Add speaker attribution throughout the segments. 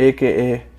Speaker 1: AKA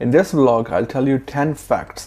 Speaker 1: In this vlog, I'll tell you 10 facts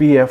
Speaker 1: PF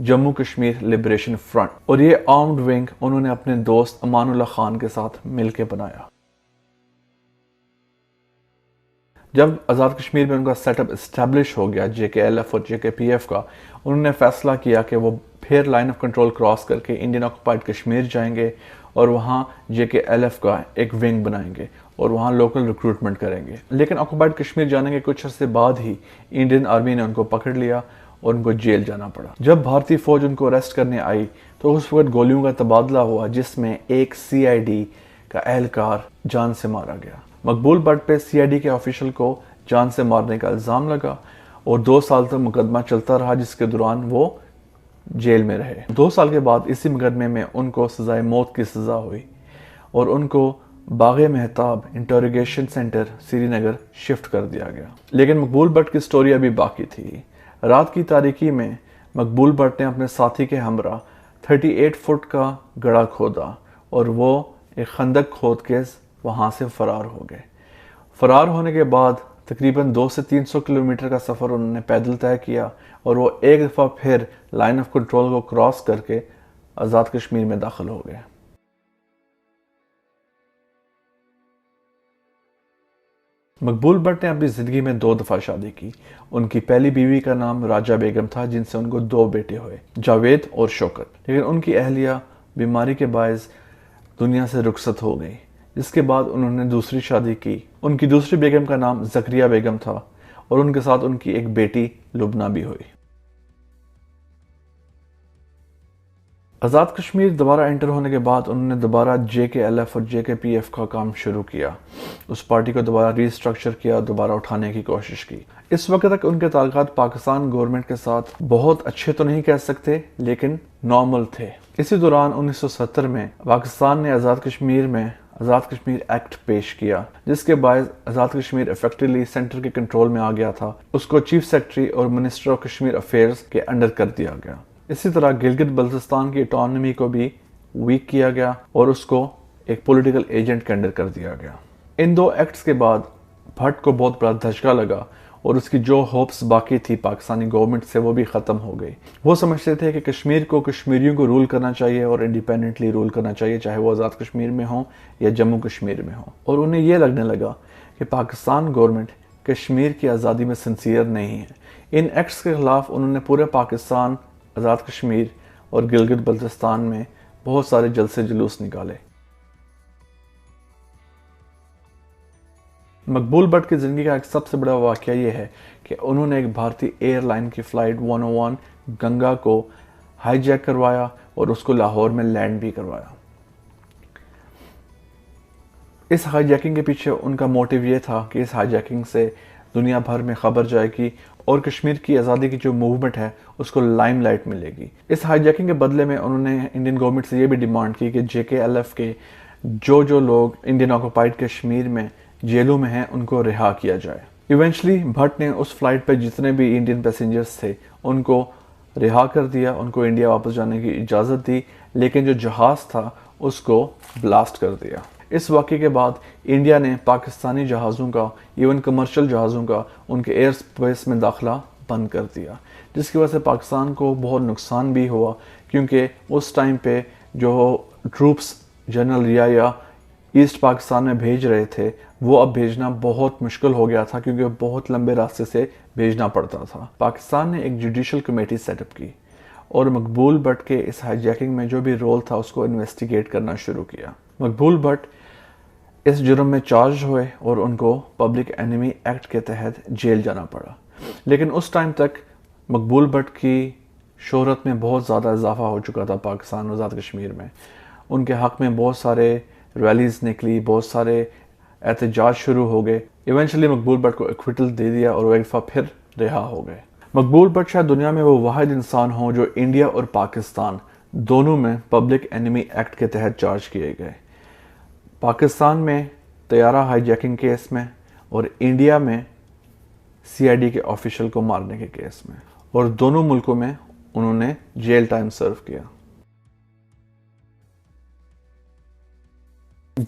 Speaker 1: Jammu Kashmir liberation front, اور یہ armed wing انہوں نے اپنے دوست امان اللہ خان کے ساتھ مل کے بنایا۔ جب آزاد کشمیر میں ان کا سیٹ اپ اسٹیبلش ہو گیا JKLF اور JKPF کا، انہوں نے فیصلہ کیا کہ وہ پھر لائن آف کنٹرول کراس کر کے انڈین آکوپائڈ کشمیر جائیں گے اور وہاں JKLF کا ایک ونگ بنائیں گے اور وہاں لوکل ریکروٹمنٹ کریں گے۔ لیکن آکوپائڈ کشمیر جانے کے کچھ عرصے بعد ہی انڈین آرمی نے ان کو پکڑ لیا اور ان کو جیل جانا پڑا۔ جب بھارتی فوج ان کو اریسٹ کرنے آئی تو اس وقت گولیوں کا تبادلہ ہوا، جس میں ایک CID کا اہلکار جان سے مارا گیا۔ مقبول بٹ پہ CID کے آفیشل کو جان سے مارنے کا الزام لگا اور 2 سال تک مقدمہ چلتا رہا، جس کے دوران وہ جیل میں رہے۔ 2 سال کے بعد اسی مقدمے میں ان کو سزائے موت کی سزا ہوئی اور ان کو باغ مہتاب انٹروگیشن سینٹر سری نگر شفٹ کر دیا گیا۔ لیکن مقبول بٹ کی سٹوری ابھی باقی تھی۔ رات کی تاریکی میں مقبول بٹ نے اپنے ساتھی کے ہمراہ 38 فٹ کا گڑھا کھودا اور وہ ایک خندق کھود کے وہاں سے فرار ہو گئے۔ فرار ہونے کے بعد تقریباً 200 سے 300 کلومیٹر کا سفر انہوں نے پیدل طے کیا اور وہ ایک دفعہ پھر لائن آف کنٹرول کو کراس کر کے آزاد کشمیر میں داخل ہو گئے۔ مقبول بٹ نے اپنی زندگی میں 2 دفعہ شادی کی۔ ان کی پہلی بیوی کا نام راجہ بیگم تھا، جن سے ان کو 2 بیٹے ہوئے، جاوید اور شوکت۔ لیکن ان کی اہلیہ بیماری کے باعث دنیا سے رخصت ہو گئی، جس کے بعد انہوں نے دوسری شادی کی۔ ان کی دوسری بیگم کا نام زکریا بیگم تھا اور ان کے ساتھ ان کی ایک بیٹی لبنہ بھی ہوئی۔ آزاد کشمیر دوبارہ انٹر ہونے کے بعد انہوں نے دوبارہ JKLF اور JKPF کا کام شروع کیا۔ اس پارٹی کو دوبارہ ری اسٹرکچر کیا، دوبارہ اٹھانے کی کوشش کی۔ اس وقت تک ان کے تعلقات پاکستان گورنمنٹ کے ساتھ بہت اچھے تو نہیں کہہ سکتے، لیکن نارمل تھے۔ اسی دوران 1970 میں پاکستان نے آزاد کشمیر ایکٹ پیش کیا، جس کے باعث آزاد کشمیر ایفیکٹولی سینٹر کے کنٹرول میں آ گیا تھا۔ اس کو چیف سیکرٹری اور منسٹر آف کشمیر افیئرز کے انڈر کر دیا گیا۔ اسی طرح گلگت بلتستان کی اٹانومی کو بھی ویک کیا گیا اور اس کو ایک پولیٹیکل ایجنٹ کے انڈر کر دیا گیا۔ ان 2 ایکٹس کے بعد بھٹ کو بہت بڑا دھچکا لگا اور اس کی جو ہوپس باقی تھی پاکستانی گورنمنٹ سے، وہ بھی ختم ہو گئی۔ وہ سمجھتے تھے کہ کشمیر کو کشمیریوں کو رول کرنا چاہیے اور انڈیپینڈنٹلی رول کرنا چاہیے، چاہے وہ آزاد کشمیر میں ہوں یا جموں کشمیر میں ہوں۔ اور انہیں یہ لگنے لگا کہ پاکستان گورنمنٹ کشمیر کی آزادی میں سنسیئر نہیں ہے۔ ان ایکٹس کے خلاف انہوں نے پورے پاکستان، آزاد کشمیر اور گلگت بلتستان میں بہت سارے جلسے جلوس نکالے۔ مقبول بٹ کی زندگی کا ایک سب سے بڑا واقعہ یہ ہے کہ انہوں نے ایک بھارتی ایئر لائن کی فلائٹ 101 گنگا کو ہائی جیک کروایا اور اس کو لاہور میں لینڈ بھی کروایا۔ اس ہائی جیکنگ کے پیچھے ان کا موٹیو یہ تھا کہ اس ہائی جیکنگ سے دنیا بھر میں خبر جائے گی اور کشمیر کی آزادی کی جو موومنٹ ہے اس کو لائم لائٹ ملے گی۔ اس ہائی جیکنگ کے بدلے میں انہوں نے انڈین گورنمنٹ سے یہ بھی ڈیمانڈ کی کہ JKLF کے جو لوگ انڈین آکوپائڈ کشمیر میں جیلوں میں ہیں ان کو رہا کیا جائے۔ ایونچلی بھٹ نے اس فلائٹ پہ جتنے بھی انڈین پیسنجرز تھے ان کو رہا کر دیا، ان کو انڈیا واپس جانے کی اجازت دی، لیکن جو جہاز تھا اس کو بلاسٹ کر دیا۔ اس واقعے کے بعد انڈیا نے پاکستانی جہازوں کا، ایون کمرشل جہازوں کا، ان کے ایئر اسپیس میں داخلہ بند کر دیا، جس کی وجہ سے پاکستان کو بہت نقصان بھی ہوا، کیونکہ اس ٹائم پہ جو ٹروپس جنرل ریا ایسٹ پاکستان میں بھیج رہے تھے وہ اب بھیجنا بہت مشکل ہو گیا تھا، کیونکہ بہت لمبے راستے سے بھیجنا پڑتا تھا۔ پاکستان نے ایک جوڈیشل کمیٹی سیٹ اپ کی اور مقبول بٹ کے اس ہائی جیکنگ میں جو بھی رول تھا اس کو انویسٹیگیٹ کرنا شروع کیا۔ مقبول بٹ اس جرم میں چارج ہوئے اور ان کو پبلک اینیمی ایکٹ کے تحت جیل جانا پڑا، لیکن اس ٹائم تک مقبول بٹ کی شہرت میں بہت زیادہ اضافہ ہو چکا تھا پاکستان آزاد کشمیر میں۔ ان کے حق میں بہت سارے ریلیز نکلی، بہت سارے احتجاج شروع ہو گئے۔ ایونچولی مقبول بٹ کو ایکویٹل دے دیا اور وہ ایک دفعہ پھر رہا ہو گئے۔ مقبول بٹ شاید دنیا میں وہ واحد انسان ہوں جو انڈیا اور پاکستان دونوں میں پبلک اینیمی ایکٹ کے تحت چارج کیے گئے۔ پاکستان میں طیارہ ہائی جیکنگ کیس میں اور انڈیا میں CID کے آفیشل کو مارنے کے کیس میں، اور دونوں ملکوں میں انہوں نے جیل ٹائم سرو کیا۔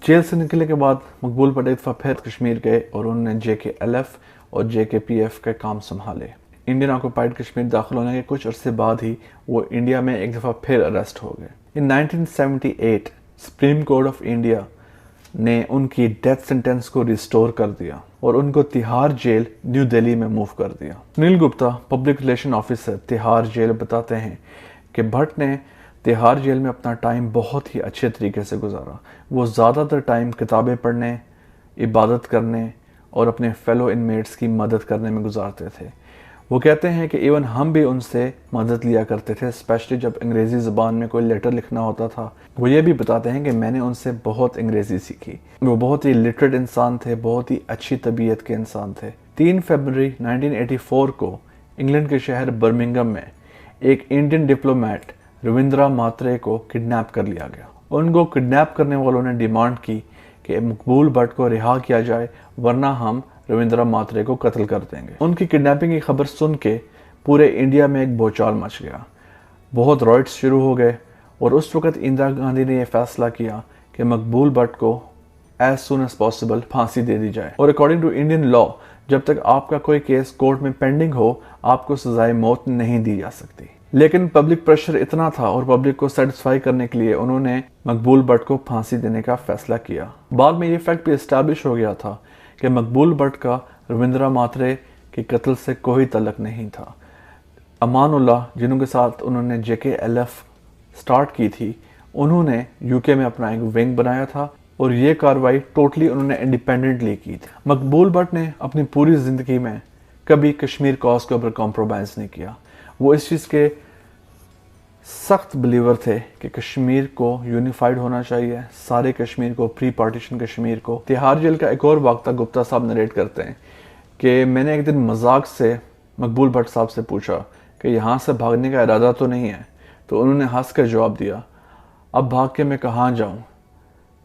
Speaker 1: جیل سے نکلنے کے بعد مقبول بٹ ایک دفعہ پھر کشمیر گئے اور انہوں نے JKLF اور JKPF کے کام سنبھالے۔ انڈین آکوپائڈ کشمیر داخل ہونے کے کچھ عرصے بعد ہی وہ انڈیا میں ایک دفعہ پھر اریسٹ ہو گئے۔ ان 1978 سپریم کورٹ آف انڈیا نے ان کی ڈیتھ سینٹنس کو ریسٹور کر دیا اور ان کو تہاڑ جیل نیو دہلی میں موو کر دیا۔ Sunil Gupta public relation officer Tihar jail بتاتے ہیں کہ بھٹ نے تہاڑ جیل میں اپنا ٹائم بہت ہی اچھے طریقے سے گزارا۔ وہ زیادہ تر ٹائم کتابیں پڑھنے، عبادت کرنے اور اپنے فیلو انمیٹس کی مدد کرنے میں گزارتے تھے۔ وہ کہتے ہیں کہ ایون ہم بھی ان سے مدد لیا کرتے تھے، اسپیشلی جب انگریزی زبان میں کوئی لیٹر لکھنا ہوتا تھا۔ وہ یہ بھی بتاتے ہیں کہ میں نے ان سے بہت انگریزی سیکھی۔ وہ بہت ہی لٹریٹ انسان تھے، بہت ہی اچھی طبیعت کے انسان تھے۔ 3 فروری 1984 کو انگلینڈ کے شہر برمنگھم میں ایک انڈین ڈپلومیٹ رویندرا ماترے کو کڈنیپ کر لیا گیا۔ ان کو کڈنیپ کرنے والوں نے ڈیمانڈ کی کہ مقبول بٹ کو رہا کیا جائے ورنہ ہم رویندرا ماترے کو قتل کر دیں گے۔ ان کی کڈنیپنگ کی خبر سن کے پورے انڈیا میں ایک بھوچال مچ گیا، بہت رائٹس شروع ہو گئے اور اس وقت اندرا گاندھی نے یہ فیصلہ کیا کہ مقبول بٹ کو ایز سون ایز پاسبل پھانسی دے دی جائے۔ اور اکارڈنگ ٹو انڈین لا جب تک آپ کا کوئی کیس کورٹ میں پینڈنگ ہو آپ کو سزائے موت نہیں دی جا سکتی۔ لیکن پبلک پریشر اتنا تھا اور پبلک کو سیٹسفائی کرنے کے لیے انہوں نے مقبول بٹ کو پھانسی دینے کا فیصلہ کیا۔ بعد میں یہ فیکٹ بھی اسٹیبلش ہو گیا تھا کہ مقبول بٹ کا رویندرا ماترے کے قتل سے کوئی تعلق نہیں تھا۔ امان اللہ جنہوں کے ساتھ انہوں نے JKLF سٹارٹ کی تھی، انہوں نے UK میں اپنا ایک ونگ بنایا تھا اور یہ کاروائی ٹوٹلی انہوں نے انڈیپینڈنٹلی کی تھی۔ مقبول بٹ نے اپنی پوری زندگی میں کبھی کشمیر کاز کے اوپر کمپرومائز نہیں کیا۔ وہ اس چیز کے سخت بلیور تھے کہ کشمیر کو یونیفائڈ ہونا چاہیے، سارے کشمیر کو، پری پارٹیشن کشمیر کو۔ تہاڑ جیل کا ایک اور واقعہ گپتا صاحب نریٹ کرتے ہیں کہ میں نے ایک دن مذاق سے مقبول بٹ صاحب سے پوچھا کہ یہاں سے بھاگنے کا ارادہ تو نہیں ہے، تو انہوں نے ہنس کر جواب دیا، اب بھاگ کے میں کہاں جاؤں،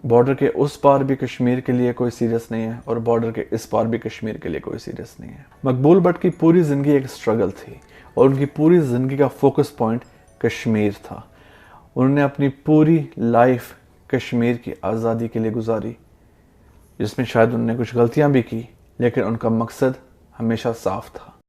Speaker 1: بارڈر کے اس پار بھی کشمیر کے لیے کوئی سیریس نہیں ہے اور بارڈر کے اس پار بھی کشمیر کے لیے کوئی سیریس نہیں ہے۔ مقبول بٹ کی پوری زندگی ایک سٹرگل تھی اور ان کی پوری زندگی کا فوکس پوائنٹ کشمیر تھا۔ انہوں نے اپنی پوری لائف کشمیر کی آزادی کے لیے گزاری، جس میں شاید انہوں نے کچھ غلطیاں بھی کی لیکن ان کا مقصد ہمیشہ صاف تھا۔